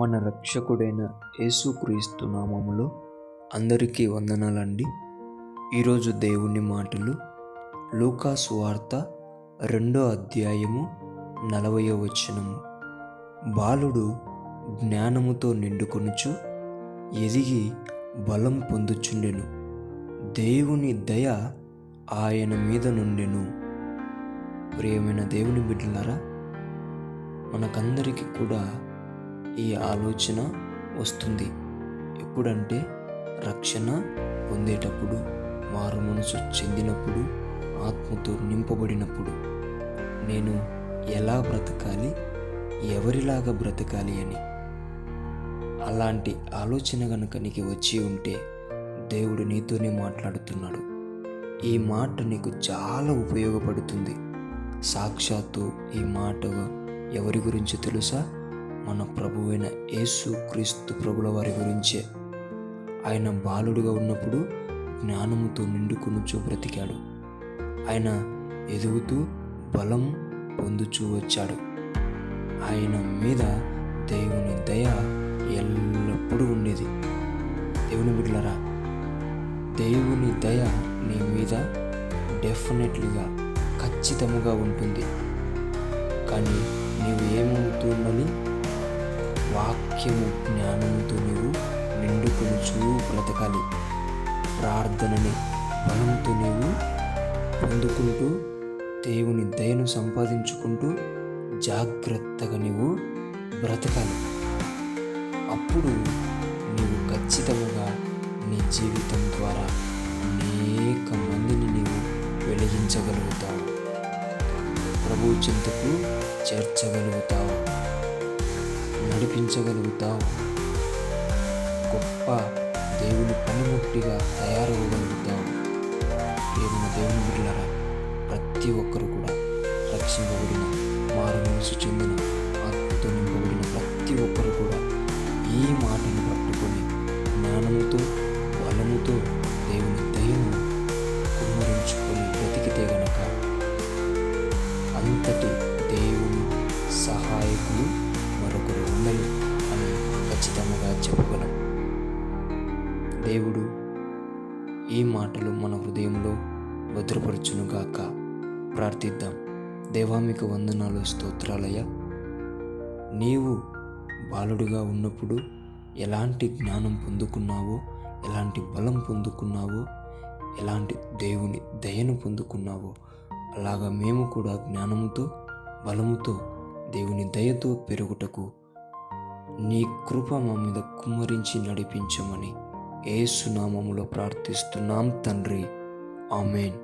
మన రక్షకుడైన యేసుక్రీస్తు నామములో అందరికీ వందనాలండి. ఈరోజు దేవుని మాటలు లూకా సువార్త 2వ అధ్యాయము 40వ వచనము. బాలుడు జ్ఞానముతో నిండుకొనుచు ఎదిగి బలం పొందుచుండెను, దేవుని దయ ఆయన మీద నుండెను. ప్రియమైన దేవుని బిడ్డలారా, మనకందరికీ కూడా ఈ ఆలోచన వస్తుంది. ఎప్పుడంటే రక్షణ పొందేటప్పుడు, మారు మనసు చెందినప్పుడు, ఆత్మతో నింపబడినప్పుడు నేను ఎలా బ్రతకాలి, ఎవరిలాగా బ్రతకాలి అని. అలాంటి ఆలోచన కనుక నీకు వచ్చి ఉంటే దేవుడు నీతోనే మాట్లాడుతున్నాడు. ఈ మాట నీకు చాలా ఉపయోగపడుతుంది. సాక్షాత్తు ఈ మాట ఎవరి గురించి తెలుసా? మన ప్రభువైన యేసుక్రీస్తు ప్రభుల వారి గురించే. ఆయన బాలుడుగా ఉన్నప్పుడు జ్ఞానముతో నిండుకొనుచు బ్రతికాడు. ఆయన ఎదుగుతూ బలం పొందుచూ వచ్చాడు. ఆయన మీద దేవుని దయ ఎల్లప్పుడూ ఉండేది. దేవుని బిడ్డలారా, దేవుని దయ నీ మీద డెఫినెట్లీగా ఖచ్చితముగా ఉంటుంది. కానీ నీవు ఏమవుతుందని వాక్యము జ్ఞానముతో నీవు నిండుకొనుచూ బ్రతకాలి. ప్రార్థనని బలంతో నీవు పొందుకుంటూ దేవుని దయను సంపాదించుకుంటూ జాగ్రత్తగా నీవు బ్రతకాలి. అప్పుడు నీవు ఖచ్చితంగా నీ జీవితం ద్వారా అనేక మందిని నీవు వెలిగించగలుగుతావు, ప్రభు చింతకు చేర్చగలుగుతావు, నడిపించగలుగుతావు, గొప్ప దేవుని పనిముట్టిగా తయారవ్వగలుగుతావు. దేవుని బిడ్డలారా, ప్రతి ఒక్కరు కూడా రక్షింపబడిన, మారు మనసు చెందిన, ఆత్మతో నింపబడిన ప్రతి ఒక్కరు కూడా ఈ మాటను పట్టుకొని జ్ఞానముతో బలముతో దేవుని దయను కుమ్మరించుకొని బ్రతికితే గనక అంతటి దేవుని సహాయకులు మరొకరు ఉండరు అని ఖచ్చితంగా చెప్పగలం. దేవుడు ఈ మాటలు మన హృదయంలో భద్రపరచునుగాక. ప్రార్థిద్దాం. దేవా, మీకు వందనాలు, స్తోత్రాలయ్యా. నీవు బాలుడుగా ఉన్నప్పుడు ఎలాంటి జ్ఞానం పొందుకున్నావో, ఎలాంటి బలం పొందుకున్నావో, ఎలాంటి దేవుని దయను పొందుకున్నావో, అలాగా మేము కూడా జ్ఞానముతో బలముతో దేవుని దయతో పెరుగుటకు నీ కృప మా మీద కుమ్మరించి నడిపించమని యేసు నామములో ప్రార్థిస్తున్నాం తండ్రి. ఆమేన్.